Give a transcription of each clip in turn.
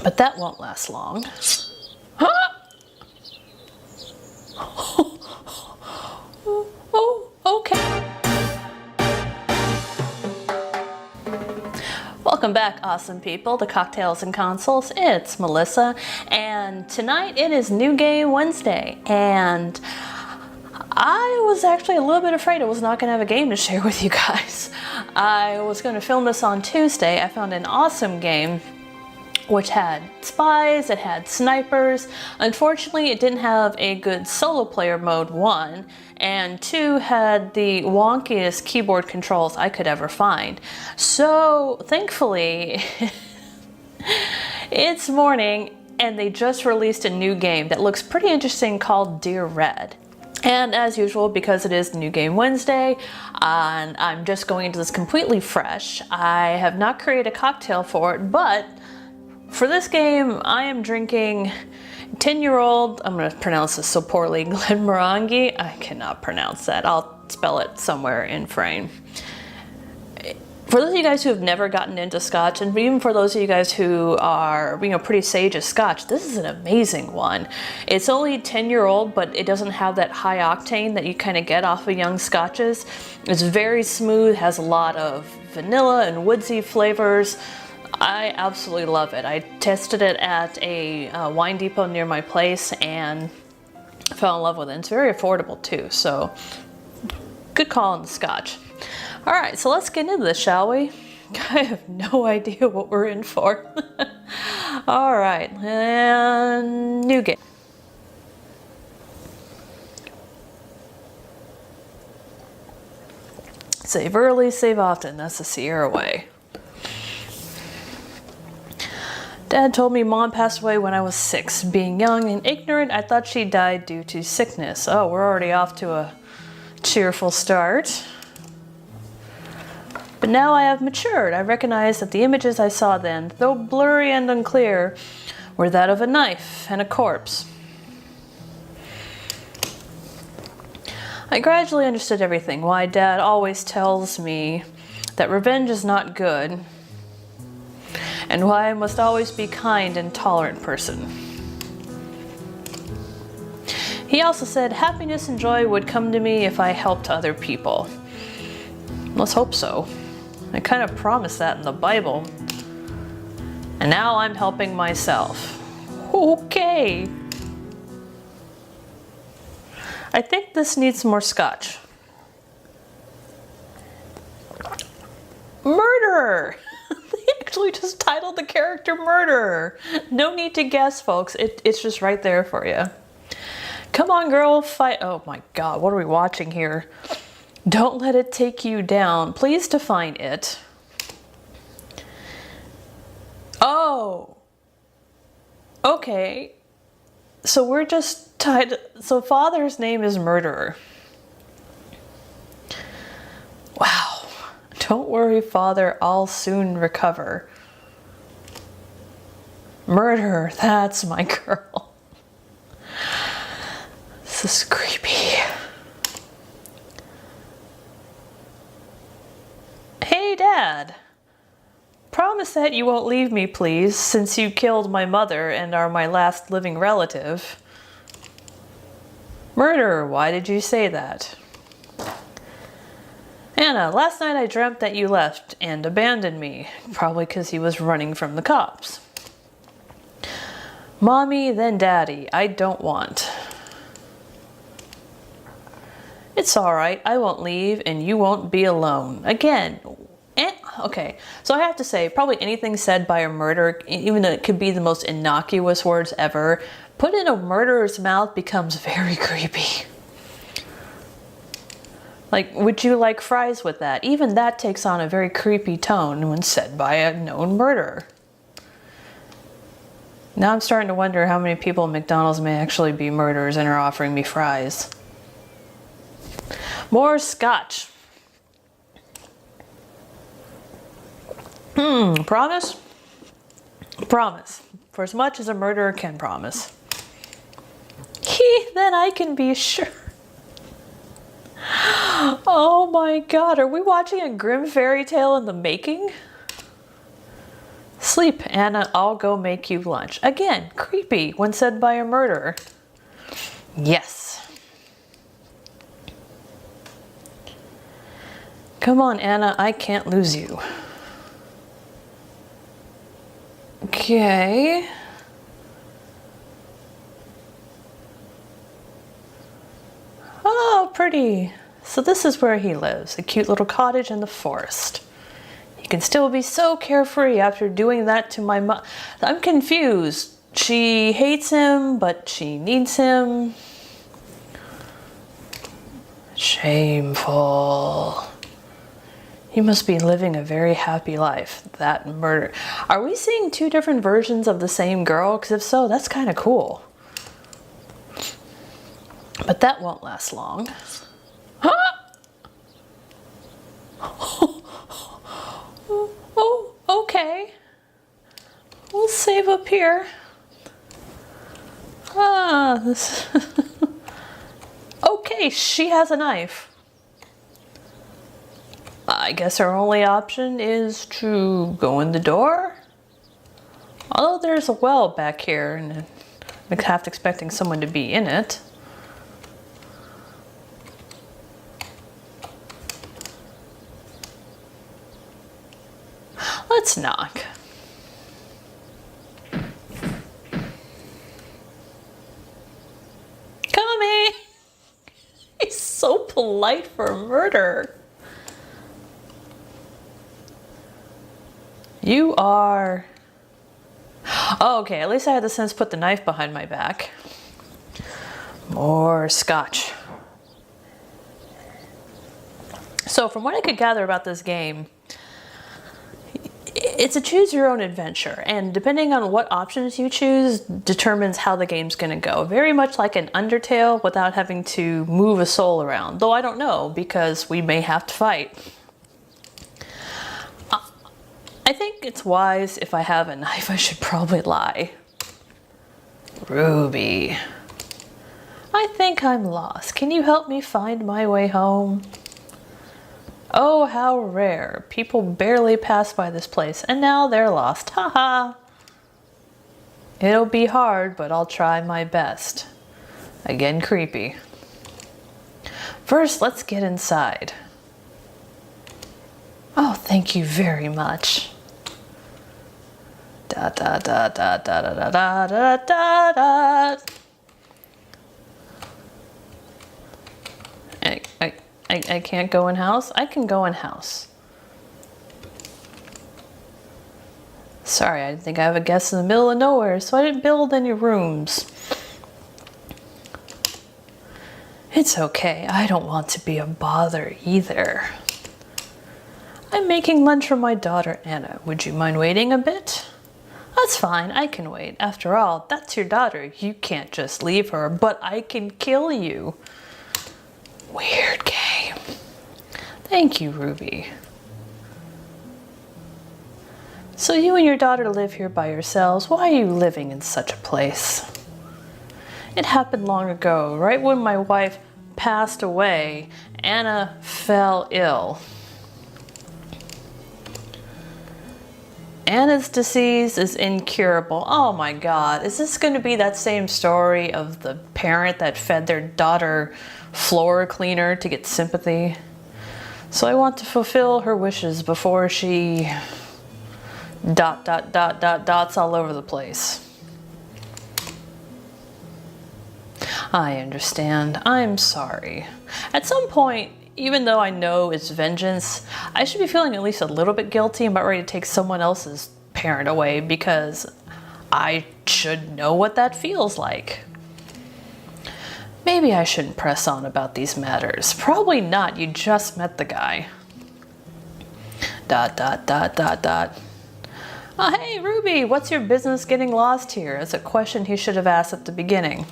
But that won't last long. Oh, okay. Welcome back, awesome people, to Cocktails and Consoles. It's Melissa, and tonight it is New Game Wednesday, and I was actually a little bit afraid I was not going to have a game to share with you guys. I was going to film this on Tuesday. I found an awesome game which had spies, it had snipers. Unfortunately, it didn't have a good solo player mode, 1, and 2 had the wonkiest keyboard controls I could ever find. So thankfully, it's morning and they just released a new game that looks pretty interesting called Dear Red. And as usual, because it is New Game Wednesday, and I'm just going into this completely fresh, I have not created a cocktail for it, but for this game, I am drinking 10-year-old, I'm going to pronounce this so poorly, Glenmorangie. I cannot pronounce that. I'll spell it somewhere in frame. For those of you guys who have never gotten into Scotch, and even for those of you guys who are, pretty sage at Scotch, this is an amazing one. It's only 10-year-old, but it doesn't have that high octane that you kind of get off of young Scotches. It's very smooth, has a lot of vanilla and woodsy flavors. I absolutely love it. I tested it at a wine depot near my place and fell in love with it. It's very affordable too, so good call on the Scotch. All right, so let's get into this, shall we? I have no idea what we're in for. All right, and new game. Save early, save often. That's the Sierra way. Dad told me Mom passed away when I was 6. Being young and ignorant, I thought she died due to sickness. Oh, we're already off to a cheerful start. But now I have matured. I recognize that the images I saw then, though blurry and unclear, were that of a knife and a corpse. I gradually understood everything, why Dad always tells me that revenge is not good, and why I must always be kind and tolerant person. He also said happiness and joy would come to me if I helped other people. Let's hope so. I kind of promised that in the Bible. And now I'm helping myself. Okay. I think this needs more Scotch. Murderer! Actually just titled the character Murderer. No need to guess, folks. It's just right there for you. Come on, girl, fight. Oh my God, what are we watching here? Don't let it take you down. Please define it. Oh. Okay. So we're just tied. So father's name is Murderer. Wow. Don't worry, Father, I'll soon recover. Murderer, that's my girl. This is creepy. Hey, Dad. Promise that you won't leave me, please, since you killed my mother and are my last living relative. Murderer, why did you say that? Anna, last night I dreamt that you left and abandoned me, probably because he was running from the cops. Mommy, then Daddy, I don't want. It's alright, I won't leave and you won't be alone. Again, okay, so I have to say, probably anything said by a murderer, even though it could be the most innocuous words ever, put in a murderer's mouth becomes very creepy. Like, would you like fries with that? Even that takes on a very creepy tone when said by a known murderer. Now I'm starting to wonder how many people at McDonald's may actually be murderers and are offering me fries. More Scotch. Promise? Promise. For as much as a murderer can promise. Then I can be sure. Oh my God, are we watching a grim fairy tale in the making? Sleep Sleep, Anna, I'll go make you lunch. Again, creepy when said by a murderer. Yes. Come on, Anna, I can't lose you. Okay. Oh, pretty. So this is where he lives, a cute little cottage in the forest. He can still be so carefree after doing that to my mom. I'm confused. She hates him, but she needs him. Shameful. He must be living a very happy life. That murder. Are we seeing two different versions of the same girl? Because if so, that's kind of cool. But that won't last long. Oh, okay. We'll save up here. This. Okay, she has a knife. I guess our only option is to go in the door. Although there's a well back here, and I'm half expecting someone to be in it. Let's knock. Coming! He's so polite for murder. You are... Oh, okay, at least I had the sense to put the knife behind my back. More scotch. So from what I could gather about this game, it's a choose your own adventure, and depending on what options you choose determines how the game's going to go. Very much like an Undertale without having to move a soul around, though I don't know because we may have to fight. I think it's wise if I have a knife, I should probably lie. Ruby. I think I'm lost. Can you help me find my way home? Oh, how rare. People barely pass by this place, and now they're lost. Haha. It'll be hard, but I'll try my best. Again, creepy. First, let's get inside. Oh, thank you very much. Da da da da da da da da da da. I can't go in house? I can go in house. Sorry, I didn't think I have a guest in the middle of nowhere, so I didn't build any rooms. It's okay, I don't want to be a bother either. I'm making lunch for my daughter Anna. Would you mind waiting a bit? That's fine, I can wait. After all, that's your daughter. You can't just leave her, but I can kill you. Weird game. Thank you, Ruby. So you and your daughter live here by yourselves. Why are you living in such a place? It happened long ago, right when my wife passed away. Anna fell ill. Anna's disease is incurable. Oh my God, is this going to be that same story of the parent that fed their daughter floor cleaner to get sympathy? So I want to fulfill her wishes before she dots all over the place. I understand. I'm sorry. At some point, even though I know it's vengeance, I should be feeling at least a little bit guilty and about ready to take someone else's parent away because I should know what that feels like. Maybe I shouldn't press on about these matters. Probably not. You just met the guy. Dot. Oh, hey, Ruby, what's your business getting lost here? It's a question he should have asked at the beginning.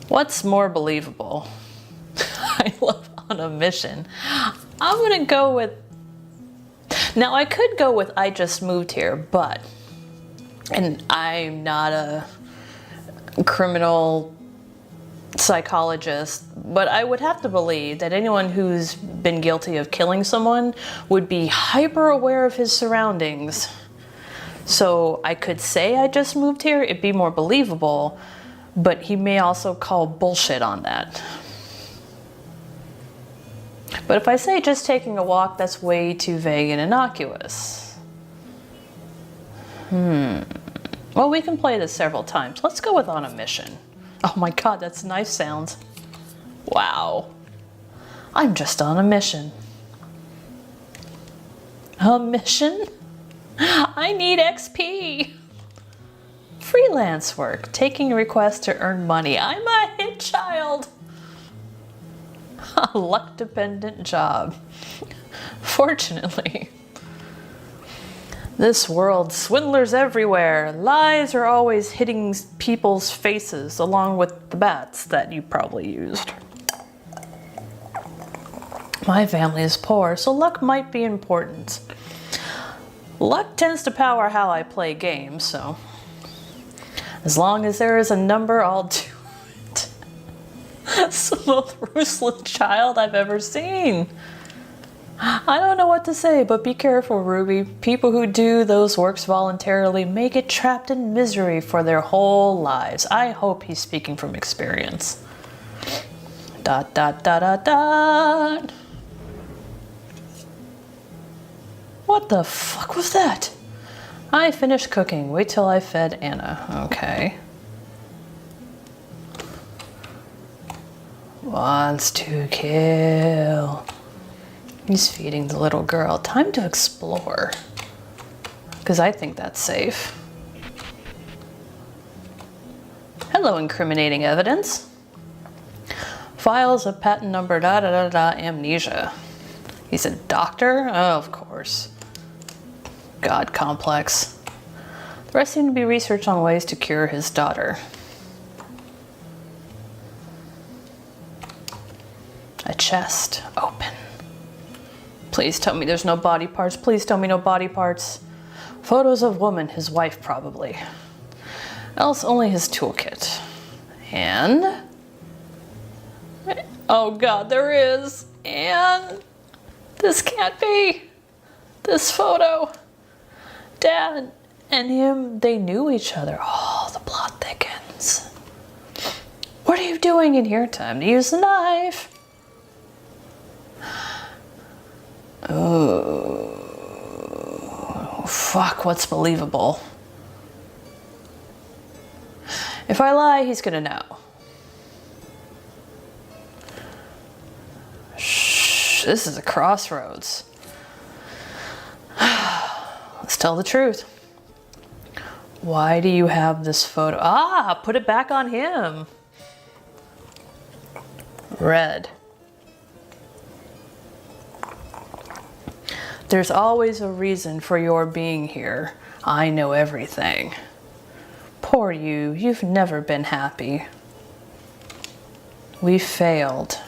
What's more believable? I love on a mission. I'm gonna go with... Now, I could go with I just moved here, but... And I'm not a criminal psychologist, but I would have to believe that anyone who's been guilty of killing someone would be hyper aware of his surroundings. So I could say I just moved here, it'd be more believable, but he may also call bullshit on that. But if I say just taking a walk, that's way too vague and innocuous. Well, we can play this several times. Let's go with on a mission. Oh my god, that's nice sounds. Wow. I'm just on a mission. A mission? I need XP. Freelance work, taking requests to earn money. I'm a hit child. A luck-dependent job. Fortunately. This world, swindlers everywhere. Lies are always hitting people's faces, along with the bats that you probably used. My family is poor, so luck might be important. Luck tends to power how I play games, so as long as there is a number, I'll do it. It's the most ruthless child I've ever seen. I don't know what to say, but be careful, Ruby. People who do those works voluntarily may get trapped in misery for their whole lives. I hope he's speaking from experience. ... What the fuck was that? I finished cooking. Wait till I fed Anna. Okay. Wants to kill. He's feeding the little girl. Time to explore. Because I think that's safe. Hello, incriminating evidence. Files of patent number amnesia. He's a doctor? Oh, of course. God complex. The rest seem to be research on ways to cure his daughter. A chest. Open. Please tell me there's no body parts. Please tell me no body parts. Photos of woman, his wife probably. Else only his toolkit. And... oh god, there is. And... this can't be. This photo. Dad and him, they knew each other. Oh, the plot thickens. What are you doing in here? Time to use the knife. Oh, fuck, what's believable? If I lie, he's gonna know. Shh, this is a crossroads. Let's tell the truth. Why do you have this photo? Ah, put it back on him. Red. There's always a reason for your being here. I know everything. Poor you, you've never been happy. We failed.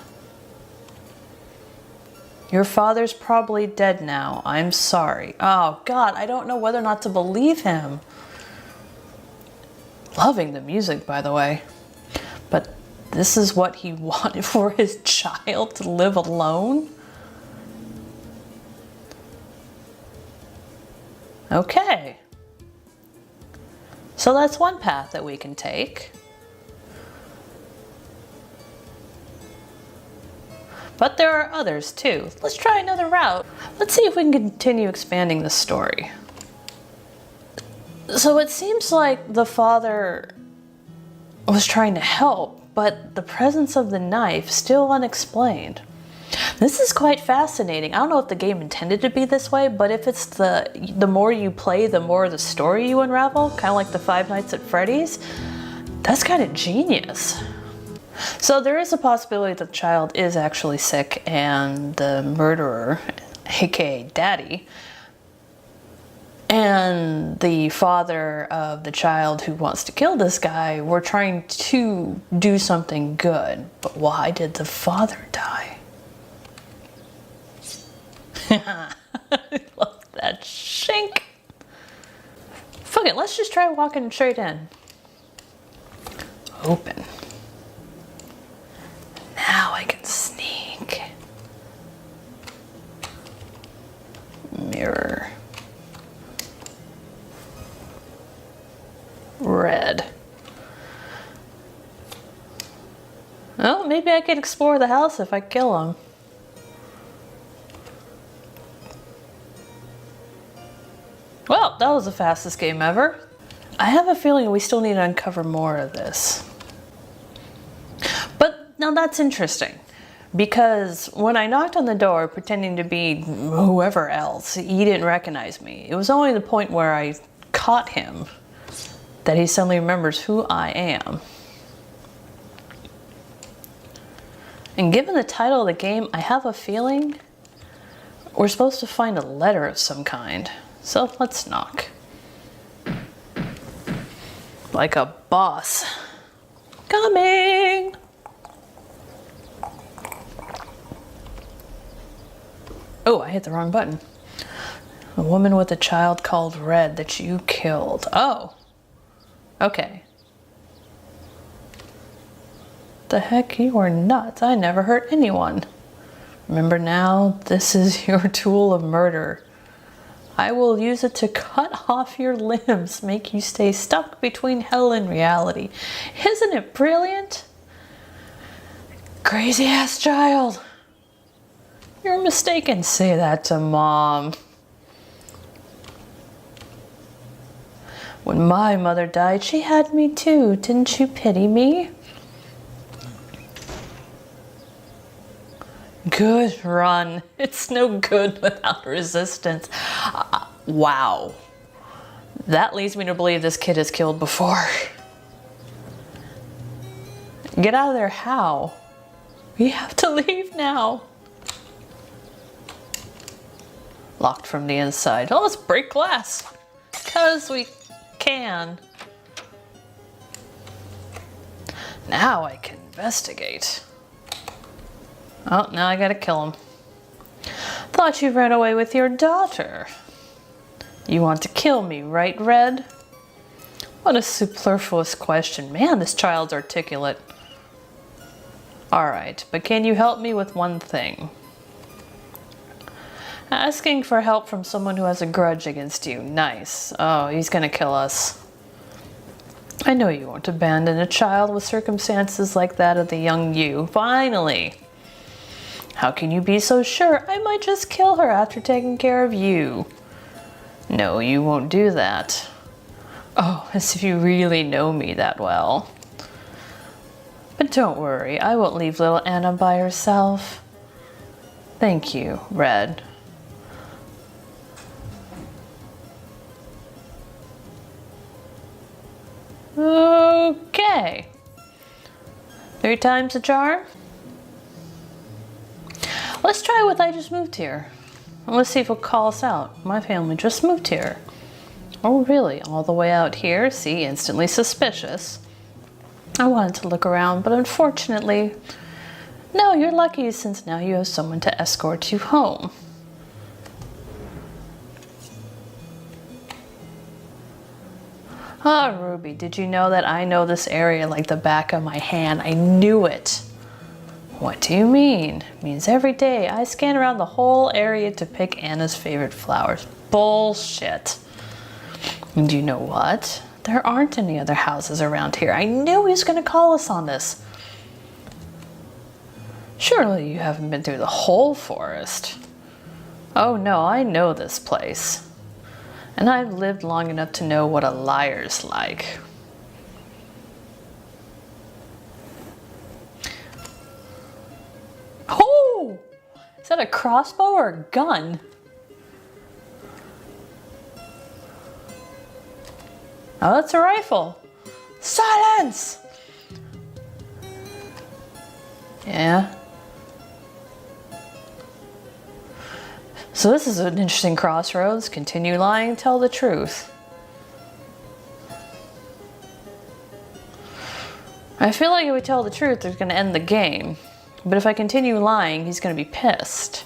Your father's probably dead now. I'm sorry. Oh God, I don't know whether or not to believe him. Loving the music, by the way. But this is what he wanted for his child to live alone? Okay. So that's one path that we can take. But there are others too. Let's try another route. Let's see if we can continue expanding the story. So it seems like the father was trying to help, but the presence of the knife still unexplained. This is quite fascinating. I don't know if the game intended to be this way, but if it's the more you play, the more the story you unravel, kind of like the Five Nights at Freddy's, that's kind of genius. So there is a possibility that the child is actually sick and the murderer, aka Daddy, and the father of the child who wants to kill this guy were trying to do something good. But why did the father die? I love that shink. Fuck it, let's just try walking straight in. Open. Now I Red. Well, maybe I could explore the house if I kill him. Well, that was the fastest game ever. I have a feeling we still need to uncover more of this. But now that's interesting, because when I knocked on the door pretending to be whoever else, he didn't recognize me. It was only the point where I caught him that he suddenly remembers who I am. And given the title of the game, I have a feeling we're supposed to find a letter of some kind. So let's knock. Like a boss. Coming! Oh, I hit the wrong button. A woman with a child called Red that you killed. Oh. Okay. The heck, you are nuts. I never hurt anyone. Remember now, this is your tool of murder. I will use it to cut off your limbs, make you stay stuck between hell and reality. Isn't it brilliant? Crazy ass child. You're mistaken. Say that to Mom. When my mother died, she had me too. Didn't you pity me? Good run. It's no good without resistance. Wow. That leads me to believe this kid has killed before. Get out of there. How? We have to leave now. Locked from the inside. Oh, let's break glass. Because we can. Now I can investigate. Oh, now I gotta kill him. Thought you ran away with your daughter. You want to kill me, right, Red? What a superfluous question. Man, this child's articulate. Alright, but can you help me with one thing? Asking for help from someone who has a grudge against you. Nice. Oh, he's gonna kill us. I know you won't abandon a child with circumstances like that of the young you. Finally! How can you be so sure? I might just kill her after taking care of you. No, you won't do that. Oh, as if you really know me that well. But don't worry, I won't leave little Anna by herself. Thank you, Red. Okay. 3 times the charm. Let's try with I just moved here. Let's see if it'll call us out. My family just moved here. Oh really? All the way out here? See, instantly suspicious. I wanted to look around, but unfortunately, no, you're lucky since now you have someone to escort you home. Ah, Ruby, did you know that I know this area like the back of my hand? I knew it. What do you mean? It means every day I scan around the whole area to pick Anna's favorite flowers. Bullshit. And you know what? There aren't any other houses around here. I knew he was going to call us on this. Surely you haven't been through the whole forest. Oh no, I know this place. And I've lived long enough to know what a liar's like. Oh! Is that a crossbow or a gun? Oh, that's a rifle. Silence! Yeah. So this is an interesting crossroads. Continue lying, tell the truth. I feel like if we tell the truth, it's going to end the game. But if I continue lying, he's going to be pissed.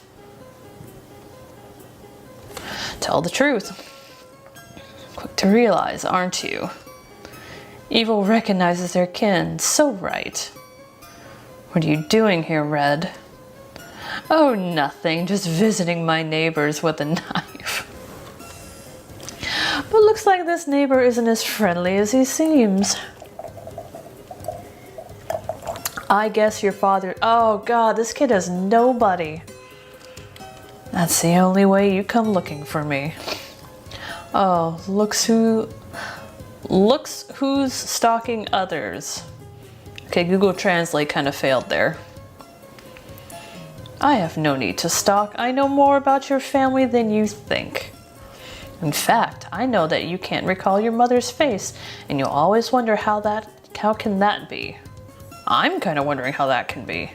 Tell the truth. Quick to realize, aren't you? Evil recognizes their kin. So right. What are you doing here, Red? Oh, nothing. Just visiting my neighbors with a knife. But looks like this neighbor isn't as friendly as he seems. I guess your father... Oh God, this kid has nobody. That's the only way you come looking for me. Oh, looks who's stalking others. Okay, Google Translate kind of failed there. I have no need to stalk. I know more about your family than you think. In fact, I know that you can't recall your mother's face, and you'll always wonder how can that be? I'm kind of wondering how that can be.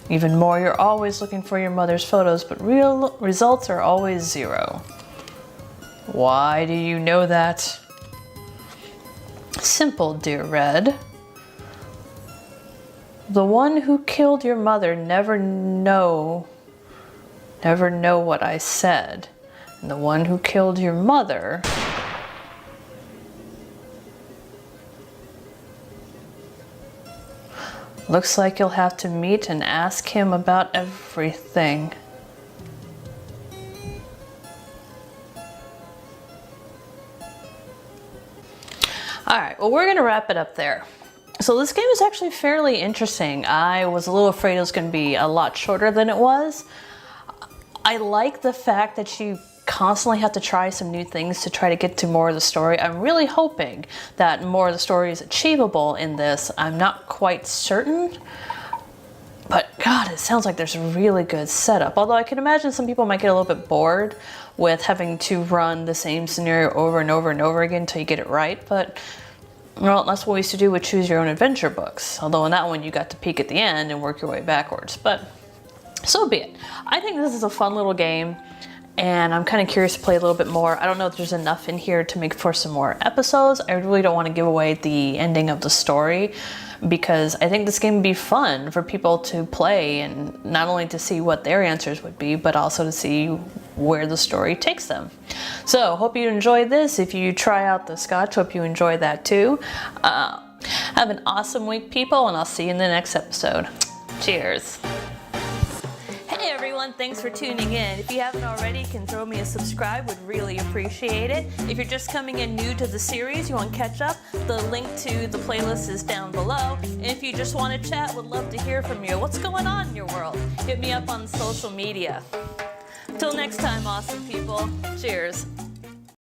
Even more, you're always looking for your mother's photos, but real results are always 0. Why do you know that? Simple, dear Red. The one who killed your mother never know what I said. And the one who killed your mother looks like you'll have to meet and ask him about everything. Alright, well, we're gonna wrap it up there. So this game is actually fairly interesting. I was a little afraid it was going to be a lot shorter than it was. I like the fact that you constantly have to try some new things to try to get to more of the story. I'm really hoping that more of the story is achievable in this. I'm not quite certain, but God, it sounds like there's a really good setup. Although I can imagine some people might get a little bit bored with having to run the same scenario over and over and over again until you get it right, but well, that's what we used to do with Choose Your Own Adventure books. Although in that one you got to peek at the end and work your way backwards, but so be it. I think this is a fun little game, and I'm kind of curious to play a little bit more. I don't know if there's enough in here to make for some more episodes. I really don't want to give away the ending of the story, because I think this game would be fun for people to play, and not only to see what their answers would be, but also to see where the story takes them. So, hope you enjoyed this. If you try out the Scotch, hope you enjoy that too. Have an awesome week, people, and I'll see you in the next episode. Cheers. Hey everyone, thanks for tuning in. If you haven't already, you can throw me a subscribe, would really appreciate it. If you're just coming in new to the series, you want to catch up, the link to the playlist is down below. And if you just want to chat, would love to hear from you. What's going on in your world? Hit me up on social media. Till next time, awesome people. Cheers.